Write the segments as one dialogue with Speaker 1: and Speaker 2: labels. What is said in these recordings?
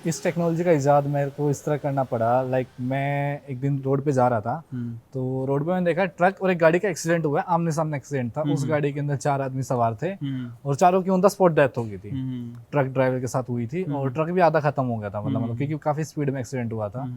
Speaker 1: इस टेक्नोलॉजी का इजाद मेरे को इस तरह करना पड़ा। लाइक मैं एक दिन रोड पे जा रहा था, तो रोड पे मैंने देखा ट्रक और एक गाड़ी का एक्सीडेंट हुआ है, आमने सामने एक्सीडेंट था। उस गाड़ी के अंदर 4 आदमी सवार थे और चारों की ऑन द स्पॉट डेथ हो गई थी। ट्रक ड्राइवर के साथ हुई थी और ट्रक भी आधा खत्म हो गया था, मतलब क्योंकि काफी स्पीड में एक्सीडेंट हुआ था।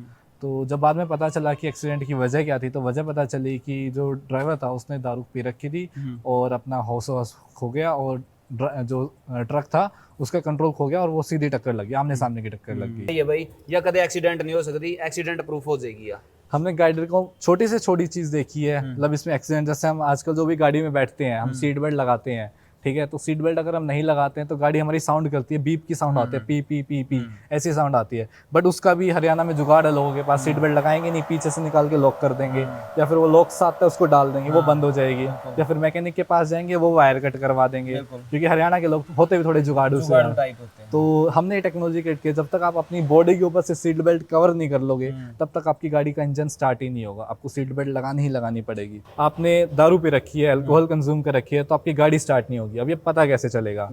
Speaker 1: तो जब बाद में पता चला कि एक्सीडेंट की वजह क्या थी, तो वजह पता चली कि जो ड्राइवर था उसने दारू पी रखी थी और अपना होश वोश खो गया और जो ट्रक था उसका कंट्रोल खो गया और वो सीधी टक्कर लगी, आमने सामने की टक्कर लग गई।
Speaker 2: ये भाई या कदे एक्सीडेंट नहीं हो सकती, एक्सीडेंट प्रूफ हो जाएगी या
Speaker 1: हमने गाड़ी को छोटी से छोटी चीज देखी है, मतलब इसमें एक्सीडेंट, जैसे हम आजकल जो भी गाड़ी में बैठते हैं हम सीट बेल्ट लगाते हैं, ठीक है, तो सीट बेल्ट अगर हम नहीं लगाते हैं तो गाड़ी हमारी साउंड करती है, बीप की साउंड आती है, पी पी पी पी ऐसी साउंड आती है। बट उसका भी हरियाणा में जुगाड़ है, लोगों के पास सीट बेल्ट लगाएंगे नहीं, पीछे से निकाल के लॉक कर देंगे, या फिर वो लॉक साथ है उसको डाल देंगे, वो बंद हो जाएगी, या फिर मैकेनिक के पास जाएंगे वो वायर कट करवा देंगे, क्योंकि हरियाणा के लोग होते भी थोड़े जुगाड़ू से हैं। तो हमने टेक्नोलॉजी क्रिएट की, जब तक आप अपनी बॉडी के ऊपर से सीट बेल्ट कवर नहीं कर लोगे तब तक आपकी गाड़ी का इंजन स्टार्ट ही नहीं होगा। आपको सीट बेल्ट लगानी ही लगानी पड़ेगी। आपने दारू पी रखी है, अल्कोहल कंज्यूम कर रखी है, तो आपकी गाड़ी स्टार्ट नहीं होगी। अब ये पता कैसे चलेगा?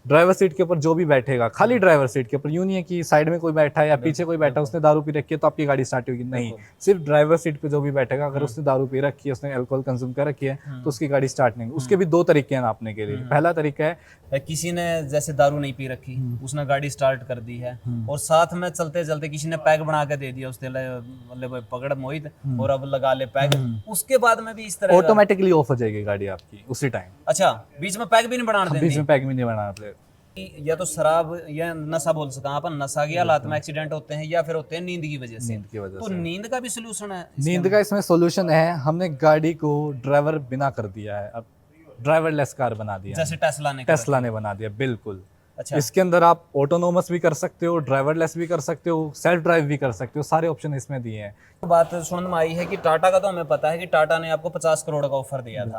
Speaker 1: ड्राइवर सीट के ऊपर जो भी बैठेगा, खाली ड्राइवर सीट के ऊपर, यूं नहीं है कि साइड में कोई बैठा है या पीछे कोई बैठा है उसने दारू पी रखी है तो आपकी गाड़ी स्टार्ट होगी, नहीं, सिर्फ ड्राइवर सीट पे जो भी बैठेगा अगर उसने दारू पी रखी है, उसने अल्कोहल कंज्यूम कर रखी है तो उसकी गाड़ी स्टार्ट नहीं होगी। उसके भी 2 तरीके हैं नापने के लिए। पहला तरीका है,
Speaker 2: किसी ने जैसे दारू नहीं पी रखी, उसने गाड़ी स्टार्ट कर दी है और साथ में चलते चलते किसी ने पैग बना के दे दिया, उसने मतलब पकड़ मोहित और अब लगा ले पैग, उसके बाद में भी इस तरह
Speaker 1: ऑटोमेटिकली ऑफ हो जाएगी गाड़ी आपकी उसी टाइम।
Speaker 2: अच्छा, बीच में पैग भी नहीं बनाने
Speaker 1: बीच में पैग भी नहीं बनाना पड़ेगा।
Speaker 2: या तो शराब या नशा बोल सका अपन, नशा की हालात में एक्सीडेंट होते हैं या फिर होते हैं नींद की वजह से।
Speaker 1: नींद की वजह
Speaker 2: तो
Speaker 1: से
Speaker 2: नींद का भी सोल्यूशन है?
Speaker 1: नींद का इसमें सोल्यूशन है, हमने गाड़ी को ड्राइवर बिना कर दिया है, अब ड्राइवरलेस कार बना दिया,
Speaker 2: जैसे
Speaker 1: टेस्ला ने बना दिया, बिल्कुल।
Speaker 2: अच्छा,
Speaker 1: इसके अंदर आप ऑटोनोमस भी कर सकते हो, ड्राइवरलेस भी कर सकते हो, सेल्फ ड्राइव भी कर सकते हो, सारे ऑप्शन इसमें दिए हैं।
Speaker 2: तो बात सुनने में आई है कि टाटा का तो हमें पता है कि टाटा ने आपको 50 करोड़ का ऑफर दिया था,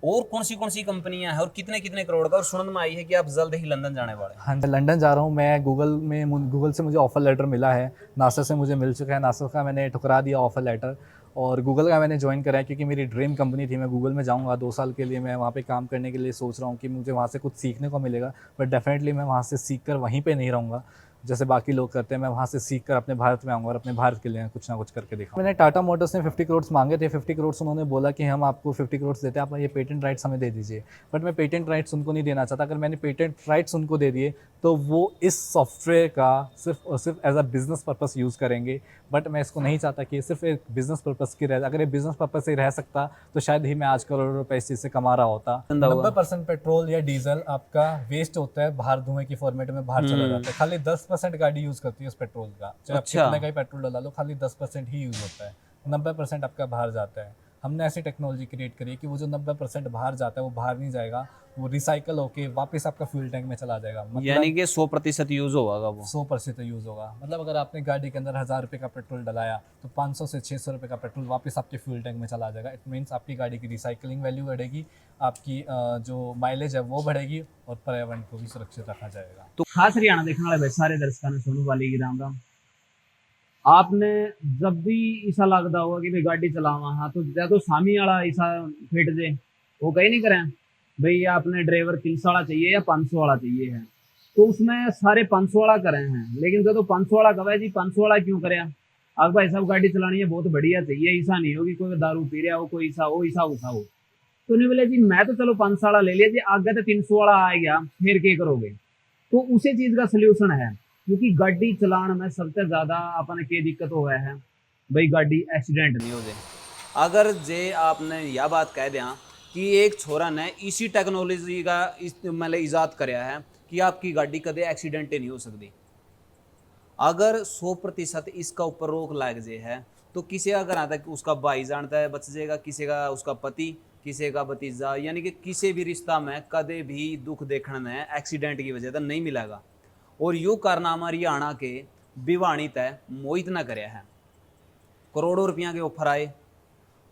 Speaker 2: और कौन सी कंपनियां हैं और कितने कितने करोड़ का, और सुनने में आई है कि आप जल्द ही लंदन जाने वाले हैं।
Speaker 1: हाँ, लंदन जा रहा हूँ मैं। गूगल से मुझे ऑफर लेटर मिला है, नासा से मुझे मिल चुका है, नासा का मैंने ठुकरा दिया ऑफर लेटर और गूगल का मैंने ज्वाइन करा है, क्योंकि मेरी ड्रीम कंपनी थी। मैं गूगल में जाऊंगा 2 साल के लिए, मैं वहाँ पे काम करने के लिए सोच रहा हूँ कि मुझे वहाँ से कुछ सीखने को मिलेगा, बट डेफिनेटली मैं वहाँ से सीख कर वहीं पे नहीं रहूँगा जैसे बाकी लोग करते हैं। मैं वहाँ से सीख कर अपने भारत में आऊँगा और अपने भारत के लिए कुछ ना कुछ करके दिखाऊंगा। मैंने टाटा मोटर्स ने 50 करोड़ मांगे थे, 50 करोड़ उन्होंने बोला कि हम आपको 50 करोड़ देते हैं, आप ये पेटेंट राइट्स हमें दे दीजिए। बट मैं पेटेंट राइट्स उनको नहीं देना चाहता। अगर मैंने पेटेंट राइट्स उनको दे दिए तो वो इस सॉफ्टवेयर का सिर्फ और सिर्फ as a business purpose use करेंगे, बट मैं इसको नहीं चाहता कि ये सिर्फ एक बिजनेस पर्पस की रहे। अगर ये बिजनेस पर्पस से रह सकता तो शायद ही मैं आज करोड़ों रुपए इस चीज़ से कमा रहा होता। 90% पेट्रोल या डीजल आपका वेस्ट होता है, बाहर धुएं की फॉर्मेट में बाहर चला जाता है। खाली 10% गाड़ी यूज़ करती है उस पेट्रोल का, चाहे आप कितने का ही पेट्रोल डाला लो, खाली 10% ही यूज़ होता है, 90% आपका बाहर जाता है। हमने ऐसी टेक्नोलॉजी क्रिएट करी है कि वो जो 90% बाहर जाता है वो बाहर नहीं जाएगा, वो रिसाइकल होके वापस आपका फ्यूल टैंक में चला जाएगा। मतलब
Speaker 2: यानी कि 100% यूज होगा, वो
Speaker 1: 100% यूज़ होगा। मतलब अगर आपने गाड़ी के अंदर 1000 रुपये का पेट्रोल डलाया तो 500 से 600 रुपये का पेट्रोल वापस आपके फ्यूल टैंक में चला जाएगा। इट मीन्स आपकी गाड़ी की रिसाइकलिंग वैल्यू बढ़ेगी, आपकी जो माइलेज है वो बढ़ेगी और पर्यावरण को भी सुरक्षित रखा जाएगा।
Speaker 3: तो खास हरियाणा देखने वाले सारे दर्शकों ने सोनू वाली की राम राम। आपने जब भी ऐसा लगता होगा कि भाई गाड़ी चलावा, हाँ, तो या तो सामी वाला ऐसा फिट जे वो कहीं नहीं करें भाई आपने ड्राइवर 300 वाला चाहिए या 500 वाला चाहिए है, तो उसमें सारे 500 वाला करे हैं। लेकिन जब तो 500 वाला कहे जी 500 वाला क्यों करे, अब भाई साहब गाड़ी चलानी है बहुत बढ़िया चाहिए, ऐसा नहीं होगी कोई दारू पी रहा हो, कोई ऐसा हो ऐसा उसा हो। तो नहीं बोले जी मैं तो चलो 500 वाला ले लिया जी, आगे तो 300 वाला आ गया फिर क्या करोगे। तो उसी चीज का सोल्यूशन है, क्योंकि गाड़ी चलाने में सबसे ज्यादा अपन के दिक्कत हो गया है भाई गाड़ी एक्सीडेंट नहीं हो जाए।
Speaker 2: अगर जे आपने यह बात कह दिया कि एक छोरा ने इसी टेक्नोलॉजी का मतलब ईजाद कराया है कि आपकी गाड़ी कदे एक्सीडेंट ही नहीं हो सकती, अगर 100% इसका ऊपर रोक लग जाए है तो किसी का घर आता है उसका भाई जानता है बच जाएगा, किसी का उसका पति, किसी का भतीजा, यानी कि किसी भी रिश्ता में कदे भी दुख देखने में एक्सीडेंट की वजह से नहीं मिलेगा। और यूँ कारनामा हरियाणा के भिवानी तय मोहित न कराया है, करोड़ों रुपया के ऑफर आए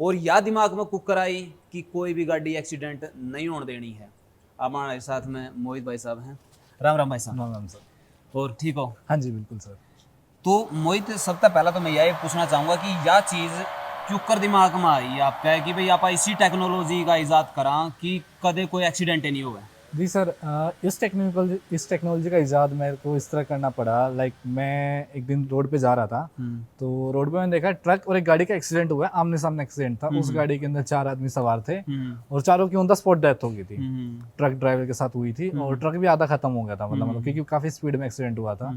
Speaker 2: और या दिमाग में कुकर आई कि कोई भी गाड़ी एक्सीडेंट नहीं होने देनी है। हमारे साथ में मोहित भाई साहब हैं। राम राम भाई साहब।
Speaker 1: राम राम सर।
Speaker 2: और ठीक हो?
Speaker 1: हाँ जी बिल्कुल सर।
Speaker 2: तो मोहित, सबसे पहला तो मैं यही पूछना चाहूँगा कि यह चीज़ क्यों कर दिमाग में आई आपका कि भाई आप इसी टेक्नोलॉजी का ईजाद करा कि कदे कोई एक्सीडेंट ही नहीं हुआ?
Speaker 1: जी सर, इस टेक्नोलॉजी का इजाद मेरे को इस तरह करना पड़ा। लाइक मैं एक दिन रोड पे जा रहा था, तो रोड पे मैंने देखा ट्रक और एक गाड़ी का एक्सीडेंट हुआ है, आमने सामने एक्सीडेंट था। उस गाड़ी के अंदर 4 आदमी सवार थे और चारों की ऑन द स्पॉट डेथ हो गई थी। ट्रक ड्राइवर के साथ हुई थी और ट्रक भी आधा खत्म हो गया था, मतलब क्योंकि काफ़ी स्पीड में एक्सीडेंट हुआ था।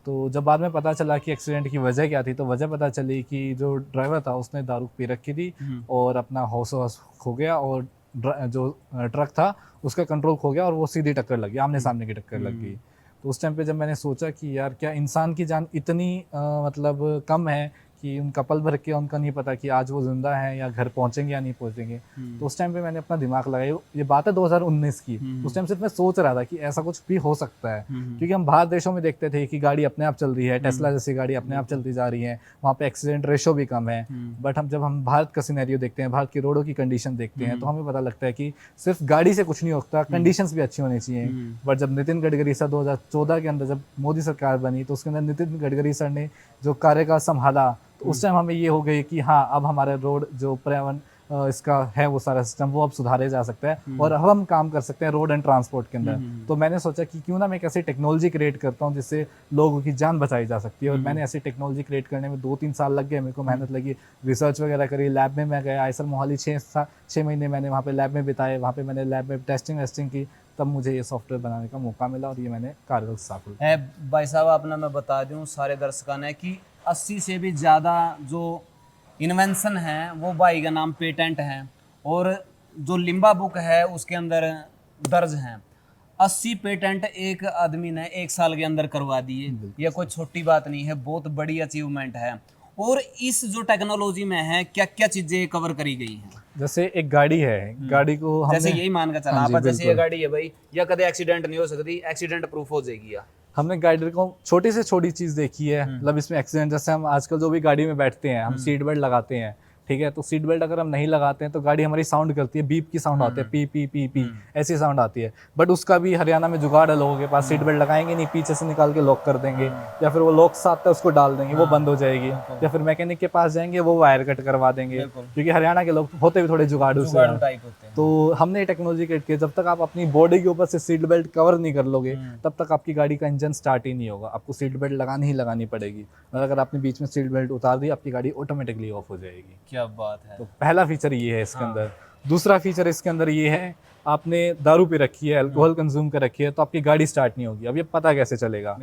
Speaker 1: तो जब बाद में पता चला कि एक्सीडेंट की वजह क्या थी, तो वजह पता चली कि जो ड्राइवर था उसने दारू पी रखी थी और अपना होश वोश खो गया और जो ट्रक था उसका कंट्रोल खो गया और वो सीधी टक्कर लगी, आमने सामने की टक्कर लग गई। तो उस टाइम पे जब मैंने सोचा कि यार क्या इंसान की जान इतनी मतलब कम है कि उनका पल भर के उनका नहीं पता कि आज वो जिंदा है या घर पहुंचेंगे या नहीं पहुंचेंगे। तो उस टाइम पे मैंने अपना दिमाग लगाया, ये बात है 2019 की। उस टाइम सिर्फ मैं सोच रहा था कि ऐसा कुछ भी हो सकता है, क्योंकि हम बाहर देशों में देखते थे कि गाड़ी अपने आप चल रही है, टेस्ला जैसी गाड़ी अपने आप चलती जा रही है, वहाँ पे एक्सीडेंट रेशो भी कम है। बट जब हम भारत का सिनेरियो देखते हैं, भारत की रोडों की कंडीशन देखते हैं, तो हमें पता लगता है कि सिर्फ गाड़ी से कुछ नहीं होता, कंडीशंस भी अच्छी होनी चाहिए। बट जब नितिन गडकरी सर 2014 के अंदर जब मोदी सरकार बनी, तो उसके अंदर नितिन गडकरी सर ने जो कार्यकाल संभाला, तो उस टाइम हमें ये हो गई कि हाँ, अब हमारे रोड जो पर्यावरण इसका है वो सारा सिस्टम वो अब सुधारे जा सकता है और अब हम काम कर सकते हैं रोड एंड ट्रांसपोर्ट के अंदर। तो मैंने सोचा कि क्यों ना मैं एक ऐसी टेक्नोलॉजी क्रिएट करता हूँ जिससे लोगों की जान बचाई जा सकती है। और मैंने ऐसी टेक्नोलॉजी क्रिएट करने में 2-3 साल लग गए, मेरे को मेहनत लगी, रिसर्च वगैरह करी, लैब में मैं गया, आईएसआर मोहाली 6 महीने मैंने वहाँ पे लैब में बिताए, वहाँ पे मैंने लैब में टेस्टिंग की, तब मुझे ये सॉफ्टवेयर बनाने का मौका मिला और ये मैंने कार्यरत सफल
Speaker 2: है। भाई साहब आपने, मैं बता दूं सारे दर्शकों ने कि 80 से भी ज़्यादा जो इन्वेंशन है वो भाई का नाम पेटेंट है, और जो लिम्बा बुक है उसके अंदर दर्ज हैं 80 पेटेंट एक आदमी ने 1 साल के अंदर करवा दिए। ये कोई छोटी बात नहीं है, बहुत बड़ी अचीवमेंट है। और इस जो टेक्नोलॉजी में है क्या क्या चीज़ें कवर करी गई हैं?
Speaker 1: जैसे एक गाड़ी है, गाड़ी को हमने
Speaker 2: जैसे यही मान के चला
Speaker 1: हाँ जी,
Speaker 2: आप, जैसे ये
Speaker 1: बिल्कुल।
Speaker 2: गाड़ी है भाई, या कदे एक्सीडेंट नहीं हो सकती, एक्सीडेंट प्रूफ हो जाएगी या
Speaker 1: हमने गाड़ी को छोटी से छोटी चीज़ देखी है, मतलब इसमें एक्सीडेंट, जैसे हम आजकल जो भी गाड़ी में बैठते हैं हम सीट बेल्ट लगाते हैं, ठीक है, तो सीट बेल्ट अगर हम नहीं लगाते हैं तो गाड़ी हमारी साउंड करती है, बीप की साउंड आती है, पी पी पी पी ऐसी साउंड आती है। बट उसका भी हरियाणा में जुगाड़ है, लोगों के पास सीट बेल्ट लगाएंगे नहीं, पीछे से निकाल के लॉक कर देंगे, या फिर वो लॉक साथ है उसको डाल देंगे, वो बंद हो जाएगी, या फिर मैकेनिक के पास जाएंगे वो वायर कट करवा देंगे, क्योंकि हरियाणा के लोग होते भी थोड़े जुगाड़ू से हैं।
Speaker 2: टाइप होते हैं।
Speaker 1: तो हमने ये टेक्नोलॉजी क्रिएट की, जब तक आप अपनी बॉडी के ऊपर से सीट बेल्ट कवर नहीं कर लोगे तब तक आपकी गाड़ी का इंजन स्टार्ट ही नहीं होगा। आपको सीट बेल्ट लगानी ही लगानी पड़ेगी, और अगर आपने बीच में सीट बेल्ट उतार दी आपकी गाड़ी ऑटोमेटिकली ऑफ हो जाएगी।
Speaker 2: क्या बात है।
Speaker 1: तो पहला फीचर ये है इसके अंदर। दूसरा फीचर इसके अंदर ये है, आपने दारू पी रखी है, अल्कोहल कंज्यूम कर रखी है, तो आपकी गाड़ी स्टार्ट नहीं होगी। अब ये पता कैसे चलेगा?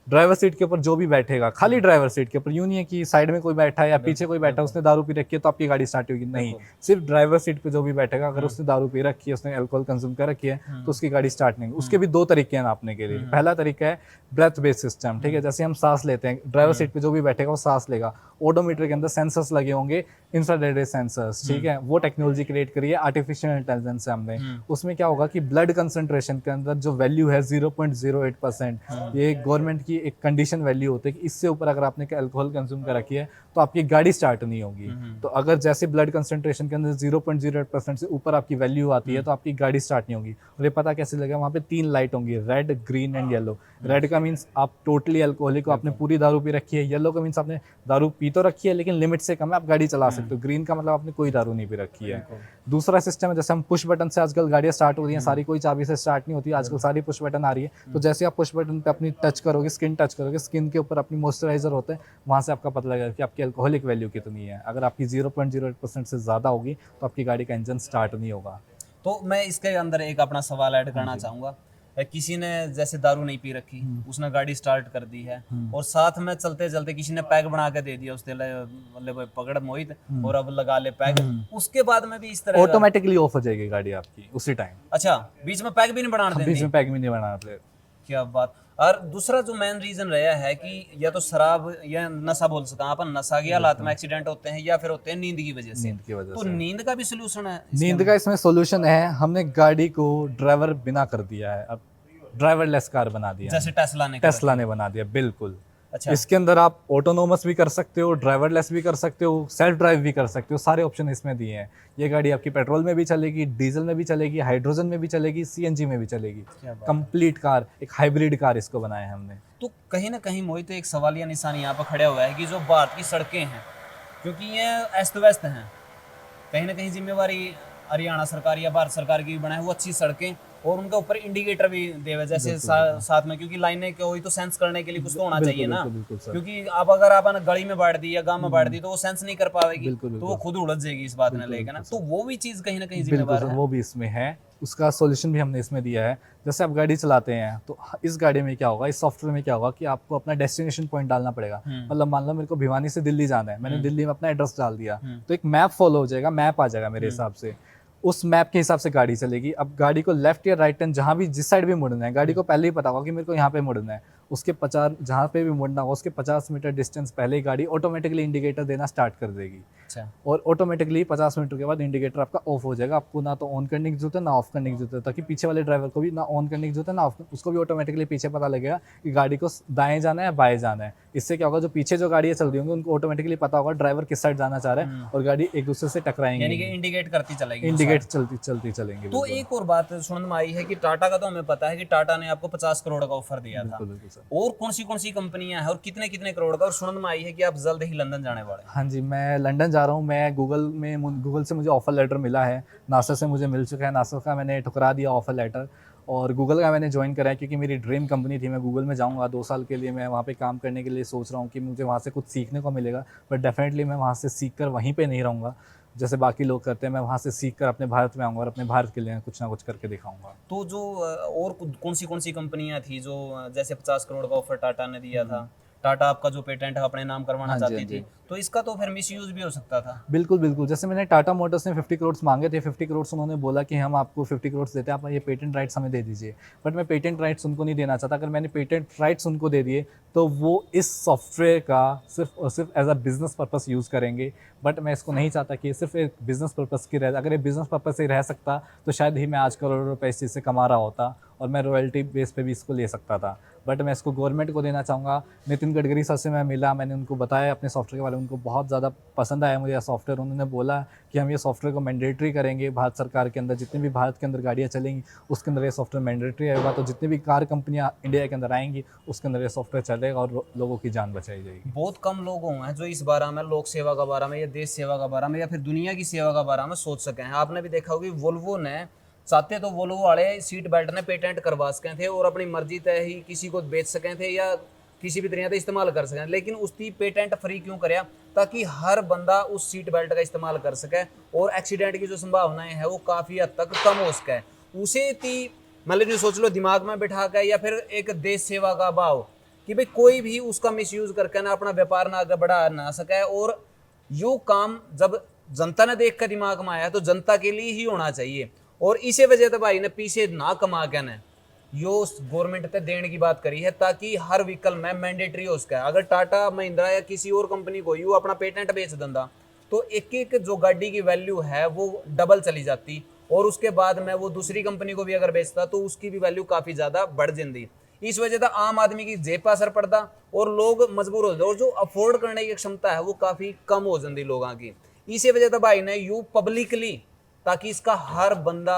Speaker 1: ड्राइवर सीट के ऊपर जो भी बैठेगा, खाली ड्राइवर सीट के ऊपर, यूं नहीं है कि साइड में कोई बैठा है या पीछे कोई बैठा है उसने दारू पी रखी है तो आपकी गाड़ी स्टार्ट होगी, नहीं, सिर्फ ड्राइवर सीट पे जो भी बैठेगा अगर उसने दारू पी रखी है, उसने अल्कोहल कंज्यूम कर रखी है तो उसकी गाड़ी स्टार्ट नहीं होगी। उसके भी 2 तरीके हैं नापने के लिए। पहला तरीका है ब्रेथ बेस्ड सिस्टम, ठीक है, जैसे हम सांस लेते हैं, ड्राइवर सीट पे जो भी बैठेगा वो सांस लेगा, ओडोमीटर के अंदर सेंसर्स लगे होंगे, इंफ्रारेड सेंसर्स, ठीक है, वो टेक्नोलॉजी क्रिएट करी है आर्टिफिशियल इंटेलिजेंस से हमने। उसमें क्या होगा कि ब्लड कंसंट्रेशन के अंदर जो वैल्यू है 0.08%, ये गवर्नमेंट की एक कंडीशन वैल्यू होती है कि इससे ऊपर अगर आपने अल्कोहल कंज्यूम कर रखी है तो आपकी गाड़ी स्टार्ट नहीं होगी। तो अगर जैसे ब्लड कंसंट्रेशन के अंदर 0.08% से ऊपर आपकी वैल्यू आती है तो आपकी गाड़ी स्टार्ट नहीं होगी। और ये पता कैसे लगेगा? वहाँ पे 3 लाइट होंगी, red, green and yellow. Red का मीन्स आप टोटली अल्कोहलिक हो, आपने पूरी दारू पी रखी है। येलो का मीन्स आपने दारू पी तो रखी है लेकिन लिमिट से कम है, आप गाड़ी चला सकते हो। ग्रीन का मतलब आपने कोई दारू नहीं पी रखी है। दूसरा सिस्टम है, जैसे हम पुश बटन से आजकल गाड़ियाँ स्टार्ट हो रही हैं, सारी कोई चाबी से स्टार्ट नहीं होती, आजकल सारी पुश बटन आ रही है। तो जैसे आप पुश बटन पे अपनी टच करोगे, स्किन टच करोगे, स्किन के ऊपर अपनी मॉइस्चराइजर होते हैं, वहाँ से आपका पता लगेगा कि आपकी अल्कोहलिक वैल्यू कितनी है। अगर आपकी 0.08% से ज़्यादा होगी तो आपकी गाड़ी का इंजन स्टार्ट नहीं होगा।
Speaker 2: तो मैं इसके अंदर एक अपना सवाल ऐड करना चाहूँगा। किसी ने जैसे दारू नहीं पी रखी, उसने गाड़ी स्टार्ट कर दी है और साथ में चलते चलते किसी ने पैक बना के दे दिया, उसने मतलब पकड़ मोहित और अब लगा ले पैक, उसके बाद में भी इस तरह
Speaker 1: ऑटोमेटिकली ऑफ हो जाएगी गाड़ी आपकी उसी टाइम।
Speaker 2: अच्छा, बीच में पैक भी नहीं बनाने देंगे?
Speaker 1: बीच में पैक भी नहीं बनाते।
Speaker 2: क्या बात। और दूसरा जो मेन रीजन रहा है कि या तो शराब या नशा बोल सकते हैं अपन, नशा की हालात में एक्सीडेंट होते हैं या फिर होते हैं नींद की वजह से।
Speaker 1: नींद की वजह
Speaker 2: तो
Speaker 1: से
Speaker 2: नींद का भी सोल्यूशन है?
Speaker 1: नींद का इसमें सोल्यूशन है, हमने गाड़ी को ड्राइवर बिना कर दिया है, अब ड्राइवरलेस कार बना दिया,
Speaker 2: जैसे
Speaker 1: टेस्ला ने बना दिया, बिल्कुल।
Speaker 2: अच्छा।
Speaker 1: इसके अंदर आप ऑटोनोमस भी कर सकते हो, ड्राइवरलेस भी कर सकते हो, सेल्फ ड्राइव भी कर सकते हो, सारे ऑप्शन इसमें दिए हैं। ये गाड़ी आपकी पेट्रोल में भी चलेगी, डीजल में भी चलेगी, हाइड्रोजन में भी चलेगी, सीएनजी में भी चलेगी। कंप्लीट कार, एक हाइब्रिड कार इसको बनाया है हमने।
Speaker 2: तो कहीं ना कहीं मोहित एक सवालिया निशान यहाँ पर खड़ा हुआ है कि जो भारत की सड़कें हैं, क्योंकि ये अस्त व्यस्त हैं, कहीं ना कहीं जिम्मेवारी हरियाणा सरकार या भारत सरकार की भी बना है, वो अच्छी सड़कें और उनके ऊपर इंडिकेटर भी दे हुए जैसे साथ में, क्योंकि लाइनें कोई तो सेंस करने के लिए कुछ तो होना चाहिए ना,
Speaker 1: बिल्कुल सर।
Speaker 2: क्योंकि आप अगर आपने गली में बांट दी या गांव में बांट दी तो वो सेंस नहीं कर पाएगी,
Speaker 1: बिल्कुल,
Speaker 2: तो वो खुद उड़द जाएगी इस बात में लेकर ना, तो वो भी चीज कहीं ना कहीं
Speaker 1: बिल्कुल
Speaker 2: जिम्मेवार
Speaker 1: सर,
Speaker 2: है।
Speaker 1: वो भी इसमें है। उसका सॉल्यूशन भी हमने इसमें दिया है। जैसे आप गाड़ी चलाते हैं तो इस गाड़ी में क्या होगा, इस सॉफ्टवेयर में क्या होगा कि आपको अपना डेस्टिनेशन पॉइंट डालना पड़ेगा। मतलब मान लो मेरे को भिवानी से दिल्ली जाना है, मैंने दिल्ली में अपना एड्रेस डाल दिया, तो एक मैप फॉलो हो जाएगा, मैप आ जाएगा मेरे हिसाब से। उस मैप के हिसाब से गाड़ी चलेगी। अब गाड़ी को लेफ्ट या राइट टर्न जहाँ भी जिस साइड भी मुड़ना है, गाड़ी को पहले ही पता होगा कि मेरे को यहाँ पे मुड़ना है। उसके 50 जहाँ पे भी मुड़ना होगा उसके 50 मीटर डिस्टेंस पहले ही गाड़ी ऑटोमेटिकली इंडिकेटर देना स्टार्ट कर देगी।
Speaker 2: अच्छा,
Speaker 1: और ऑटोमेटिकली 50 मीटर के बाद इंडिकेटर आपका ऑफ हो जाएगा। आपको ना तो ऑन करने की जरूरत है ना ऑफ करने की जरूरत है, ताकि पीछे वाले ड्राइवर को भी ना ऑन करने की जरूरत है ना ऑफ, उसको भी ऑटोमेटिकली पीछे पता लगेगा कि गाड़ी को दाएं जाना है या बाएं जाना है। इससे क्या होगा, जो पीछे जो गाड़ियाँ चल रही होंगी उनको ऑटोमेटिकली पता होगा ड्राइवर किस साइड जाना चाह रहा है और गाड़ी एक दूसरे से
Speaker 2: यानी
Speaker 1: टकराएंगे,
Speaker 2: कि इंडिकेट करती चलेगी।
Speaker 1: इंडिकेट चलती चलेंगे।
Speaker 2: तो एक और बात सुनने में आई है कि टाटा का तो हमें पता है कि टाटा ने आपको 50 करोड़ का ऑफर दिया था,
Speaker 1: बिल्कुल सर।
Speaker 2: और कौन सी कंपनियां हैं और कितने कितने करोड़ का, और सुनने में आई है कि आप जल्द ही लंदन जाने वाले हैं।
Speaker 1: हाँ जी, मैं लंदन जा रहा हूँ। मैं गूगल से मुझे ऑफ़र लेटर मिला है, नासा से मुझे मिल चुका है। नासा का मैंने ठुकरा दिया ऑफ़र लेटर, और गूगल का मैंने ज्वाइन करा है क्योंकि मेरी ड्रीम कंपनी थी। मैं गूगल में जाऊँगा 2 साल के लिए, मैं वहाँ पे काम करने के लिए सोच रहा हूँ कि मुझे वहाँ से कुछ सीखने को मिलेगा, बट डेफिनेटली मैं वहाँ से सीख कर वहीं पे नहीं रहूँगा जैसे बाकी लोग करते हैं। मैं वहाँ से सीख कर अपने भारत में आऊँगा और अपने भारत के लिए कुछ ना कुछ करके दिखाऊँगा।
Speaker 2: तो जो और कौन सी कंपनियां थी जो जैसे 50 करोड़ का ऑफर टाटा ने दिया था, टाटा आपका जो पेटेंट है अपने नाम करवाना
Speaker 1: हाँ जी,
Speaker 2: चाहती
Speaker 1: हाँ जी।
Speaker 2: थी, तो इसका तो फिर मिस यूज भी हो सकता था।
Speaker 1: बिल्कुल, बिल्कुल। जैसे मैंने टाटा मोटर्स ने 50 करोड़ माँगे थे, 50 करोड़ उन्होंने बोला कि हम आपको 50 करोड़ देते हैं, आप ये पेटेंट राइट्स हमें दे दीजिए। बट मैं पेटेंट राइट्स उनको नहीं देना चाहता। अगर मैंने पेटेंट राइट्स उनको दे दिए, तो वो इस सॉफ्टवेयर का सिर्फ़ और सिर्फ़ as a business purpose use करेंगे। बट मैं इसको नहीं चाहता कि ये सिर्फ़ एक बिज़नेस पर्पस की रहे। अगर ये बिज़नेस पर्पस से रह सकता, तो शायद ही मैं आज करोड़ों रुपए इस चीज़ से कमा रहा होता और मैं रॉयल्टी बेस पे भी इसको ले सकता था। बट मैं इसको गवर्नमेंट को देना चाहूँगा। नितिन गडकरी सर से मैं मिला, मैंने उनको बताया अपने सॉफ्टवेयर के बारे में, उनको बहुत ज़्यादा पसंद आया मुझे यह सॉफ्टवेयर। उन्होंने बोला कि हम ये सॉफ्टवेयर को मैंडेटरी करेंगे भारत सरकार के अंदर, जितनी भी भारत के अंदर गाड़ियाँ चलेंगी उसके अंदर ये सॉफ्टवेयर मैंडेटरी होगा। तो जितनी भी कार कंपनियाँ इंडिया के अंदर आएंगी उसके अंदर ये सॉफ्टवेयर चलेगा और लोगों की जान बचाई जाएगी।
Speaker 2: बहुत कम लोग हैं जो इस बारे में, लोक सेवा का बारे में या देश सेवा का बारे में या फिर दुनिया की सेवा का बारे में सोच सके हैं। आपने भी देखा होगा वोल्वो ने चाहते तो वोल्वो वाले सीट बेल्ट ने पेटेंट करवा सके थे और अपनी मर्जी तय ही किसी को बेच सके थे या किसी भी तरीके से इस्तेमाल कर सकें, लेकिन उसकी पेटेंट फ्री क्यों कराया, ताकि हर बंदा उस सीट बेल्ट का इस्तेमाल कर सके और एक्सीडेंट की जो संभावनाएं है वो काफ़ी हद तक कम हो सके। उसे ती मतलब जो सोच लो दिमाग में बिठा कर, या फिर एक देश सेवा का भाव कि भाई कोई भी उसका मिसयूज करके ना अपना व्यापार ना आगे बढ़ा ना सके, और यो काम जब जनता ने देख कर दिमाग में आया तो जनता के लिए ही होना चाहिए। और इसी वजह से भाई ने पीछे ना कमा के ने यो गवर्नमेंट पे देने की बात करी है, ताकि हर व्हीकल में मैंडेटरी हो सके। अगर टाटा महिंद्रा या किसी और कंपनी को यू अपना पेटेंट बेच देंदा तो एक एक जो गाड़ी की वैल्यू है वो डबल चली जाती, और उसके बाद में वो दूसरी कंपनी को भी अगर बेचता तो उसकी भी वैल्यू काफ़ी ज़्यादा बढ़ जाती। इस वजह से आम आदमी की जेब पर असर पड़ता और लोग मजबूर हो जाते, और जो अफोर्ड करने की क्षमता है वो काफ़ी कम हो जाती लोगों की। इसी वजह से भाई ने यू पब्लिकली, ताकि इसका हर बंदा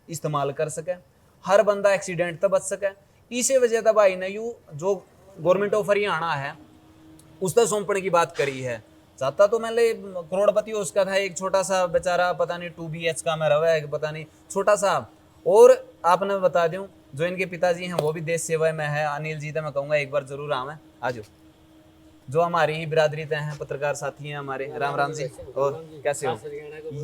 Speaker 2: इस्तेमाल कर सके, हर बंदा एक्सीडेंट तो बच सके, इसी वजह से भाई ने यू जो गवर्नमेंट ऑफ हरियाणा है उस तक सौंपने की बात करी है। चाहता तो मैंने करोड़पति हो उसका था, एक छोटा सा बेचारा पता नहीं 2 BH का में रहा है, पता नहीं छोटा सा। और आपने बता दूं जो इनके पिताजी हैं वो भी देश सेवा में है, अनिल जी, तो मैं कहूँगा एक बार जरूर आवे आज, जो हमारी ही बिरादरी तय हैं, पत्रकार साथी हैं हमारे। राम राम जी, और कैसे हो?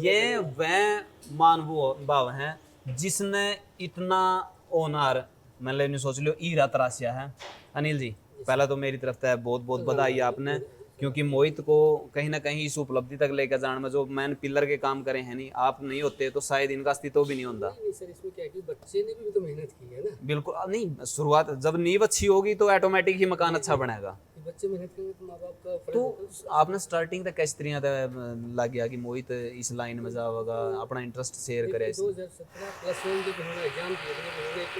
Speaker 2: ये वह मानव भाव हैं जिसने इतना ओनार मतलब नहीं सोच लो हीरा तराशिया है। अनिल जी, पहला तो मेरी तरफ से बहुत बहुत बधाई आपने, क्योंकि मोहित को कहीं ना कहीं इस उपलब्धि तक लेकर जाने में जो मैन पिलर के काम करे हैं, नहीं आप नहीं होते तो शायद इनका अस्तित्व भी नहीं होता।
Speaker 4: नहीं सर, इसमें क्या है कि बच्चे ने भी तो मेहनत की है ना।
Speaker 2: बिल्कुल नहीं, शुरुआत जब नींव अच्छी होगी तो ऑटोमेटिक ही मकान अच्छा बनेगा।
Speaker 4: बच्चे मेहनत करेंगे तो माँ बाप का फर्ज
Speaker 2: तो
Speaker 4: होता है।
Speaker 2: आपने स्टार्टिंग तक किस तरह लग गया कि मोहित इस लाइन में जाओगा, अपना इंटरेस्ट शेयर करे?
Speaker 4: 2017 +1 जब उन्होंने एग्जाम दिया तो उन्होंने एक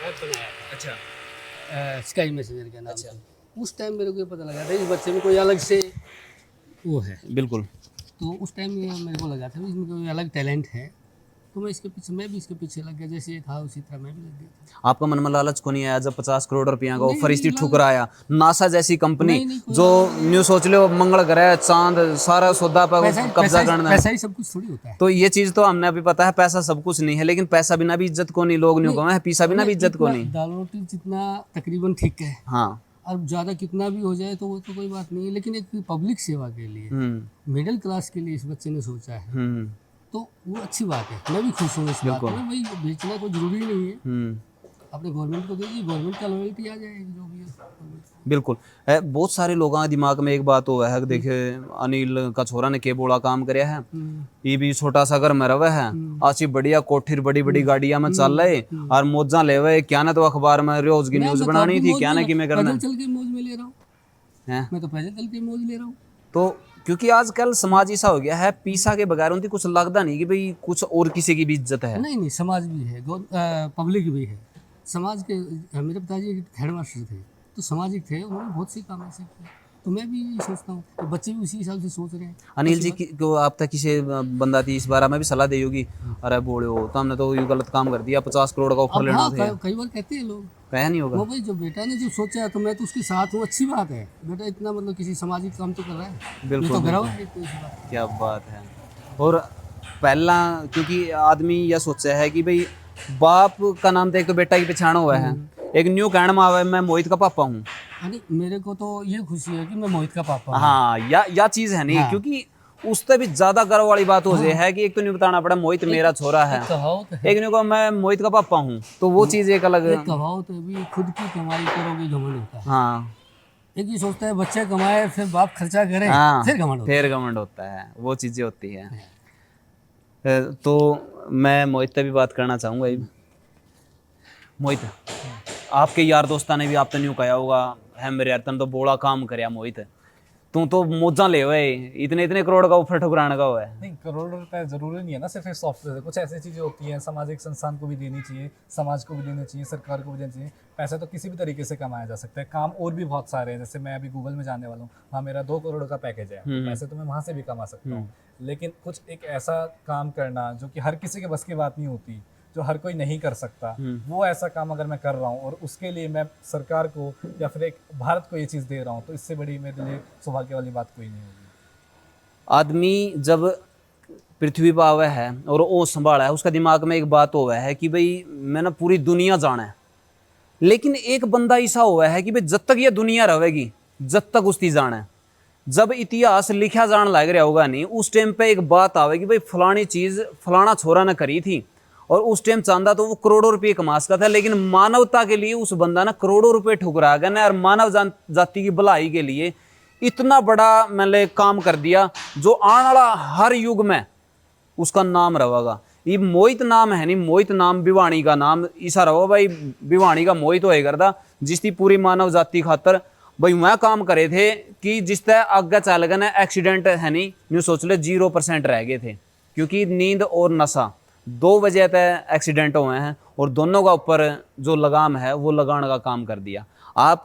Speaker 4: ऐप बनाया था,
Speaker 2: अच्छा
Speaker 4: स्काई मैसेंजर के नाम
Speaker 2: अच्छा।
Speaker 4: से। उस टाइम मेरे को ये पता लगा था इस बच्चे में कोई अलग से वो है,
Speaker 2: बिल्कुल।
Speaker 4: तो उस टाइम मेरे को लगा था इसमें कोई अलग टैलेंट है, तो मैं भी इसके पीछे लग गया, जैसे ये था उसी तरह मैं भी लग गया।
Speaker 2: आपका मन में लालच को नहीं आया जब 50 करोड़ रुपया का
Speaker 4: नहीं,
Speaker 2: ऑफर इसी
Speaker 4: नहीं,
Speaker 2: ठुकराया? नासा जैसी कंपनी
Speaker 4: नहीं, कोई
Speaker 2: जो न्यू सोच लो मंगल ग्रह चांद सारा सौदा पर कब्जा करना है।
Speaker 4: पैसा ही सब कुछ थोड़ी होता है।
Speaker 2: तो ये चीज तो हमने अभी पता है, पैसा सब कुछ नहीं है, लेकिन पैसा बिना भी इज्जत को नहीं, लोग नहीं कमाए, पैसा बिना भी इज्जत को नहीं।
Speaker 4: दाल रोटी जितना तकरीबन ठीक है,
Speaker 2: हाँ।
Speaker 4: अब ज़्यादा कितना भी हो जाए तो वो तो कोई बात नहीं है, लेकिन एक पब्लिक सेवा के लिए, मिडिल क्लास के लिए इस बच्चे ने सोचा है, तो वो अच्छी बात है। मैं भी खुश हूँ इस बात में। भाई बेचना कोई जरूरी नहीं है, अपने गवर्नमेंट को दीजिए, गवर्नमेंट का लॉयल्टी आ जाएगी जो भी है।
Speaker 2: बिल्कुल। बहुत सारे लोगों के दिमाग में एक बात हुआ है कि देखे अनिल का छोरा ने के बोला काम करया है, ये भी छोटा सा घर में रवे है, अच्छी बढ़िया कोठिर बड़ी बड़ी गाड़ियां में चल रहे और मौजा ले हुए, क्या ना तो अखबार में रोज की न्यूज बनानी थी, क्या ना कि मैं करना।
Speaker 4: चल के मौज में ले रहा हूँ, मैं तो पैदल चल के मौज ले रहा हूँ।
Speaker 2: तो क्योंकि आजकल समाज ऐसा हो गया है, पीसा के बगैर उनकी कुछ लगता नहीं कि भाई कुछ और किसी की भी इज्जत है।
Speaker 4: नहीं, समाज भी है, पब्लिक भी है। समाज के मेरे पिताजी हेड मास्टर थे, तो सामाजिक थे, उन्होंने बहुत से काम ऐसे किए, तो मैं भी यही सोचता हूँ, तो बच्चे भी उसी हिसाब से सोच रहे हैं।
Speaker 2: अनिल जी को आप तक किसी बंदा थी इस बारे में भी सलाह दी होगी, अरे बोले हो तो हमने तो ये गलत काम कर दिया, 50 करोड़ का ऑफर लेना था।
Speaker 4: कई बार कहते हैं लोग,
Speaker 2: कहा नहीं होगा
Speaker 4: वो भाई जो बेटा ने जो सोचा है तो मैं तो उसके साथ हूँ, अच्छी बात है, बेटा इतना मतलब किसी सामाजिक काम तो कर रहा है।
Speaker 2: बिल्कुल,
Speaker 4: तो ग्राउंड है कोई बात।
Speaker 2: क्या बात है। और पहला क्योंकि आदमी यह सोचा है कि भाई बाप का नाम तो एक तो बेटा की पहचान हुआ है, एक न्यू कहने में आवे मैं मोहित का पापा हूँ।
Speaker 4: मेरे को तो ये खुशी है कि मैं मोहित का पापा हूँ।
Speaker 2: हाँ, या चीज है नहीं,
Speaker 4: हाँ।
Speaker 2: क्योंकि उससे भी ज्यादा गर्व वाली बात हो जाए है कि एक तो नहीं बताना पड़ा मोहित मेरा छोरा है, एक नहीं को मैं मोहित का पापा हूँ, तो वो चीज एक अलग।
Speaker 4: कहावत है भी, खुद की कमाई करोगे घमंड होता है।
Speaker 2: हाँ,
Speaker 4: एक ही सोचता है बच्चे कमाए फिर बाप खर्चा करे,
Speaker 2: हाँ,
Speaker 4: फिर घमंड होता है।
Speaker 2: फिर घमंड होता है, वो चीजें होती है। तो मैं मोहित से भी बात करना चाहूंगा। मोहित, आपके यार दोस्ता ने भी आप तो न्यू कहा होगा है मेरे यार तन तो बोला काम करया मोहित, तू तो मौजा ले हुए इतने इतने करोड़ का ऑफर ठुकराने का हुआ है।
Speaker 1: नहीं, करोड़ रुपए जरूरी नहीं है ना सिर्फ सॉफ्टवेयर, कुछ ऐसी चीज़ें होती हैं सामाजिक संस्थान को भी देनी चाहिए, समाज को भी देनी चाहिए, सरकार को भी देनी चाहिए। पैसा तो किसी भी तरीके से कमाया जा सकता है, काम और भी बहुत सारे हैं। जैसे मैं अभी गूगल में जाने वाला हूँ, वहाँ मेरा 2 करोड़ का पैकेज है, पैसे तो मैं वहाँ से भी कमा सकता हूँ। लेकिन कुछ एक ऐसा काम करना जो कि हर किसी के बस की बात नहीं होती, जो हर कोई नहीं कर सकता, वो ऐसा काम अगर मैं कर रहा हूँ और उसके लिए मैं सरकार को या फिर एक भारत को ये चीज़ दे रहा हूँ, तो इससे बड़ी मेरे लिए सौभाग्य वाली बात कोई नहीं होगी।
Speaker 2: आदमी जब पृथ्वी पर आवा है और वो संभाला है, उसका दिमाग में एक बात हुआ है कि भाई मैंने पूरी दुनिया जाना है, लेकिन एक बंदा ऐसा हुआ है कि भाई जब तक ये दुनिया रहेगी जब तक उसकी जाना है। जब इतिहास लिखा जान लग रहा होगा नहीं, उस टाइम पे एक बात आवे कि भाई फलानी चीज फलाना छोरा ने करी थी, और उस टाइम चांदा तो वो करोड़ों रुपये कमा सकता था, लेकिन मानवता के लिए उस बंदा ने करोड़ों रुपए ठुकरा गया और मानव जाति की भलाई के लिए इतना बड़ा मैंने काम कर दिया जो आने वाला हर युग में उसका नाम रहेगा। ये मोहित नाम है नहीं, मोहित नाम भिवानी का नाम ऐसा रहो भाई, भिवानी का मोहित होए करता जिसकी पूरी मानव जाति खातर भाई वह काम करे थे कि जिस तरह आगे चल गए ना एक्सीडेंट है नहीं, न्यू सोच ले 0% रह गए थे, क्योंकि नींद और नशा 2 वजह तक एक्सीडेंट हुए हैं और दोनों का ऊपर जो लगाम है वो लगाने का काम कर दिया। आप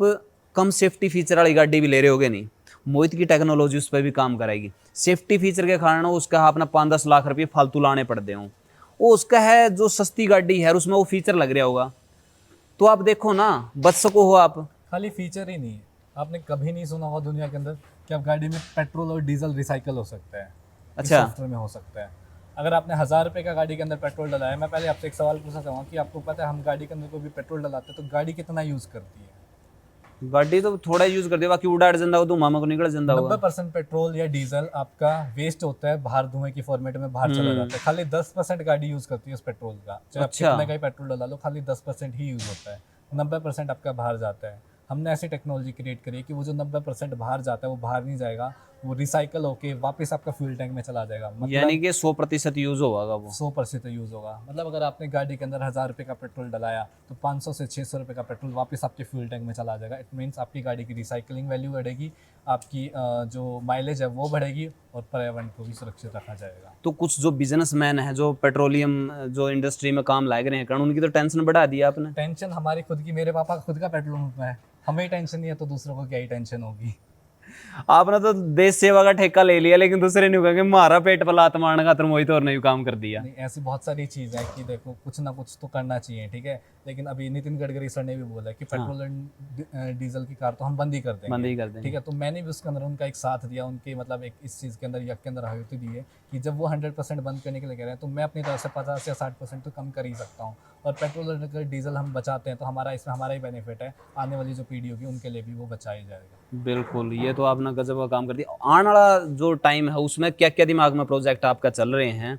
Speaker 2: कम सेफ्टी फीचर वाली गाड़ी भी ले रहे होगे नहीं, मोहित की टेक्नोलॉजी उस पर भी काम करेगी। सेफ्टी फीचर के कारण उसका अपना 5-10 लाख रुपये फालतू लाने पड़ते हों, वो उसका है जो सस्ती गाड़ी है उसमें वो फीचर लग रहा होगा, तो आप देखो ना बच सको हो आप।
Speaker 1: खाली फीचर ही नहीं है, आपने कभी नहीं सुना होगा दुनिया के अंदर कि आप गाड़ी में पेट्रोल और डीजल रिसाइकल हो सकता है।
Speaker 2: अच्छा,
Speaker 1: सॉफ्टवेयर में हो सकता है। अगर आपने 1000 रुपये का गाड़ी के अंदर पेट्रोल डलाया, मैं पहले आपसे एक सवाल पूछना चाहूँगा कि आपको पता है हम गाड़ी के अंदर कोई भी पेट्रोल डलाते हैं तो गाड़ी कितना यूज़ करती है?
Speaker 2: गाड़ी तो थोड़ा यूज कर दे, बाकी उड़ा जिंदा हो तो मामा को निकल जिंदा होगा।
Speaker 1: 90% पेट्रोल या डीजल आपका वेस्ट होता है, बाहर धुएं की फॉर्मेट में बाहर चला जाता है। खाली 10% गाड़ी यूज करती है उस पेट्रोल का, चाहे आप कितने का ही पेट्रोल डाला लो, खाली 10% ही यूज होता है, 90% आपका बाहर जाता है। हमने ऐसी टेक्नोलॉजी क्रिएट करी है कि वो जो 90% बाहर जाता है वो बाहर नहीं जाएगा, वो रिसाइकल होके वापस आपका फ्यूल टैंक में चला जाएगा। मतलब
Speaker 2: यानी कि 100% यूज होगा वो,
Speaker 1: 100% यूज़ होगा। मतलब अगर आपने गाड़ी के अंदर 1000 रुपये का पेट्रोल डलाया तो 500 से 600 रुपये का पेट्रोल वापस आपके फ्यूल टैंक में चला जाएगा। इट मीन्स आपकी गाड़ी की रिसाइकलिंग वैल्यू बढ़ेगी, आपकी जो माइलेज है वो बढ़ेगी और पर्यावरण को भी सुरक्षित रखा जाएगा।
Speaker 2: तो कुछ जो बिजनेसमैन है जो पेट्रोलियम जो इंडस्ट्री में काम लाग रहे हैं कारण उनकी तो टेंशन बढ़ा दिया आपने।
Speaker 1: टेंशन हमारी खुद की, मेरे पापा का खुद का पेट्रोल पंप है, हमें टेंशन नहीं है तो दूसरों को क्या ही टेंशन होगी।
Speaker 2: आपने तो देश सेवा का ठेका ले लिया, लेकिन दूसरे नहीं कहेंगे मारा पेट पर लात मारने का मोहित और ने काम कर दिया।
Speaker 1: नहीं, ऐसी बहुत सारी चीज़ है कि देखो कुछ ना कुछ तो करना चाहिए, ठीक है। लेकिन अभी नितिन गडकरी सर ने भी बोला कि पेट्रोल एंड डीजल की कार तो हम बंद ही कर देंगे,
Speaker 2: बंद ही कर देंगे।
Speaker 1: ठीक है। तो मैंने भी उसके अंदर उनका एक साथ दिया, उनके मतलब एक इस चीज़ के अंदर यक के अंदर आहुति दी है कि जब वो 100% बंद करने के लिए कह रहे हैं तो मैं अपनी तरफ से 50 या 60% तो कम कर ही सकता हूँ। और पेट्रोल और डीजल हम बचाते हैं तो हमारा इसमें हमारा ही बेनिफिट है, आने वाली जो पीढ़ी होगी उनके लिए भी वो बचाया जाएगा।
Speaker 2: बिल्कुल, ये तो आपने गजब का काम कर दिया। आने वाला जो टाइम है उसमें क्या क्या दिमाग में प्रोजेक्ट आपका चल रहे हैं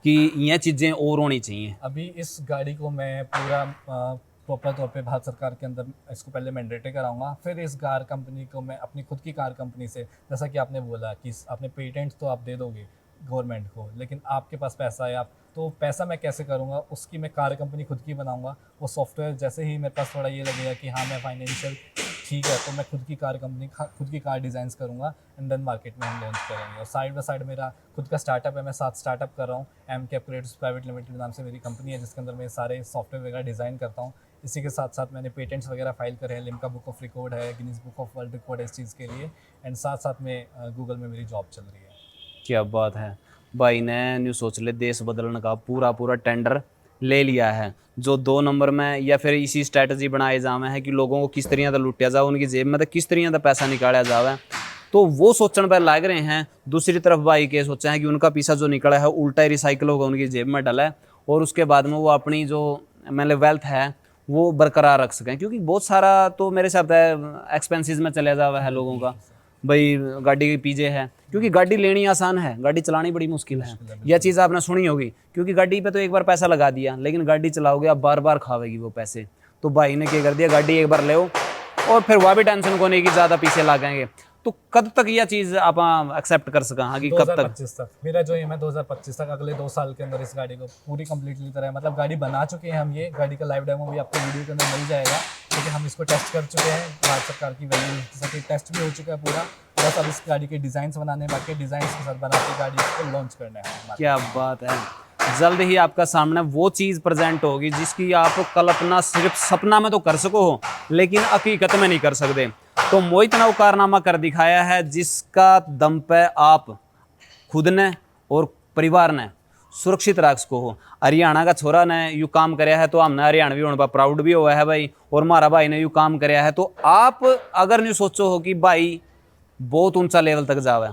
Speaker 2: कि ये चीज़ें और होनी चाहिए?
Speaker 1: अभी इस गाड़ी को मैं पूरा प्रॉपर तौर पे भारत सरकार के अंदर इसको पहले मैंडेटरी कराऊंगा, फिर इस कार कंपनी को मैं अपनी खुद की कार कंपनी से, जैसा कि आपने बोला कि आपने पेटेंट तो आप दे दोगे गवर्नमेंट को, लेकिन आपके पास पैसा है, आप तो पैसा मैं कैसे करूँगा, उसकी मैं कार कंपनी खुद की बनाऊँगा। वो सॉफ्टवेयर जैसे ही मेरे पास थोड़ा ये लगेगा कि हाँ मैं फाइनेंशियल ठीक है, तो मैं खुद की कार कंपनी खुद की कार डिज़ाइंस करूँगा एंड देन मार्केट में हम लॉन्च करेंगे। और साइड बाय साइड मेरा खुद का स्टार्टअप है, मैं 7 स्टार्टअप कर रहा हूँ। एम-कैप क्रिएटिव्स प्राइवेट लिमिटेड नाम से मेरी कंपनी है, जिसके अंदर मैं सारे सॉफ्टवेयर वगैरह डिज़ाइन करता हूँ। इसी के साथ साथ मैंने पेटेंट्स वगैरह फाइल करे हैं, लिम्का बुक ऑफ रिकॉर्ड है, Guinness book of world record है इस चीज़ के लिए, एंड साथ साथ में गूगल में मेरी जॉब चल रही है।
Speaker 2: क्या बात है भाई ने न्यू सोच ले देश बदलने का पूरा टेंडर ले लिया है। जो 2 नंबर में या फिर इसी स्ट्रैटेजी बनाए जावे है कि लोगों को किस तरह का लुटिया जाए, उनकी जेब में तो किस तरह का पैसा निकाला जावे, तो वो सोचने पर लग रहे हैं। दूसरी तरफ भाई के सोचा है कि उनका पैसा जो निकला है उल्टा ही रिसाइकिल होगा, उनकी जेब में डला है, और उसके बाद में वो अपनी जो मतलब वेल्थ है वो बरकरार रख सकें। क्योंकि बहुत सारा तो मेरे हिसाब से एक्सपेंसेस में चले जावा है लोगों का, भाई गाड़ी के पीछे है, क्योंकि गाड़ी लेनी आसान है, गाड़ी चलानी बड़ी मुश्किल है। यह चीज़ आपने सुनी होगी, क्योंकि गाड़ी पे तो एक बार पैसा लगा दिया, लेकिन गाड़ी चलाओगे आप बार बार खावेगी वो पैसे। तो भाई ने क्या कर दिया, गाड़ी एक बार ले और फिर वह भी टेंशन को नहीं कि ज़्यादा पीछे लगाएंगे। तो कब तक यह चीज़ आप एक्सेप्ट कर सकें? हाँ कि कब तक?
Speaker 1: 2025 तक मेरा जो एम है, 2025 तक, अगले 2 साल के अंदर इस गाड़ी को पूरी कंप्लीटली तरह, मतलब गाड़ी बना चुके हैं हम, ये गाड़ी का लाइव डेमो भी आपको वीडियो के अंदर मिल जाएगा, लेकिन हम इसको टेस्ट कर चुके हैं, भारत सरकार की वैल्यू टेस्ट भी हो चुका है पूरा। बस अब इस गाड़ी के डिज़ाइंस बनाने बाकी, डिज़ाइंस के साथ बना के गाड़ी को लॉन्च करना है।
Speaker 2: क्या बात है, जल्द ही आपका सामने वो चीज़ प्रेजेंट होगी जिसकी आप कल्पना सिर्फ सपना में तो कर सको हो, लेकिन हकीकत में नहीं कर सकते। तो मोहित ने वो कारनामा कर दिखाया है जिसका दम पे आप खुद ने और परिवार ने सुरक्षित रख सको हो। हरियाणा का छोरा ने यू काम कराया है तो हमने हरियाणवी होने पर प्राउड भी हुआ है भाई, और हमारा भाई ने यू काम कराया है। तो आप अगर न्यू सोचो हो कि भाई बहुत ऊंचा लेवल तक जावे,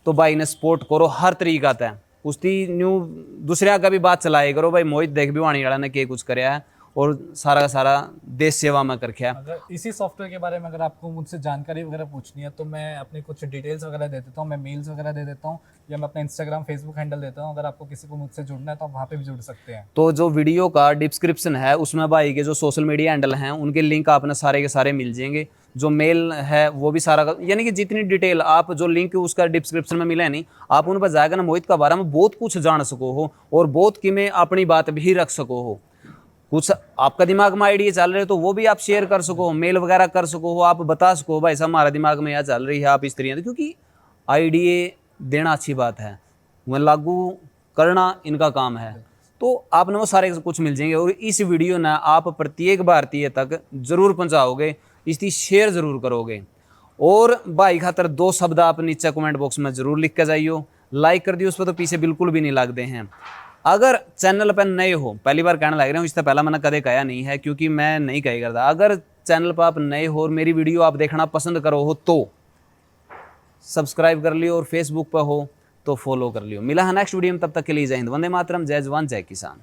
Speaker 2: तो भाई ने सपोर्ट करो हर तरीका तय, उसकी न्यू दूसरे का भी बात चलाए करो, भाई मोहित देख भी वाणी वाला ने के कुछ कराया है और सारा का सारा देश सेवा में करके।
Speaker 1: अगर इसी सॉफ्टवेयर के बारे में अगर आपको मुझसे जानकारी वगैरह पूछनी है तो मैं अपने कुछ डिटेल्स वगैरह दे देता हूँ, मैं मेल्स वगैरह दे देता हूँ, या मैं अपना इंस्टाग्राम फेसबुक हैंडल देता हूँ। अगर आपको किसी को मुझसे जुड़ना है तो आप वहाँ पे भी जुड़ सकते हैं।
Speaker 2: तो जो वीडियो का डिस्क्रिप्शन है उसमें भाई के जो सोशल मीडिया हैंडल हैं उनके लिंक आपने सारे के सारे मिल जाएंगे, जो मेल है वो भी सारा, यानी कि जितनी डिटेल आप जो लिंक उसका डिस्क्रिप्शन में मिला है नहीं, आप उन पर जाकर ना मोहित का बारे में बहुत कुछ जान सको हो और बहुत कि में अपनी बात भी रख सको हो। कुछ आपका दिमाग में आइडिया चल रहे हो तो वो भी आप शेयर कर सको, मेल वगैरह कर सको हो, आप बता सको भाई साहब हमारे दिमाग में यह चल रही है, आप इस तरह, क्योंकि आइडिया देना अच्छी बात है, वह लागू करना इनका काम है। तो आपने वो सारे कुछ मिल जाएंगे और इस वीडियो ना आप प्रत्येक भारतीय तक जरूर पहुंचाओगे, इसकी शेयर जरूर करोगे। और भाई खातर 2 शब्द आप नीचे कमेंट बॉक्स में जरूर लिख के जाइयो, लाइक कर दियो, उस पर तो पीछे बिल्कुल भी नहीं लगते हैं। अगर चैनल पर नए हो, पहली बार कहने लग रहे हो, इससे पहला मैंने कदे कहा नहीं है क्योंकि मैं नहीं कही करता, अगर चैनल पर आप नए हो और मेरी वीडियो आप देखना पसंद करो हो तो सब्सक्राइब कर लियो, और फेसबुक पर हो तो फॉलो कर लियो। मिला है नेक्स्ट वीडियो में, तब तक के लिए जय हिंद, वंदे मातरम, जय जवान जय किसान।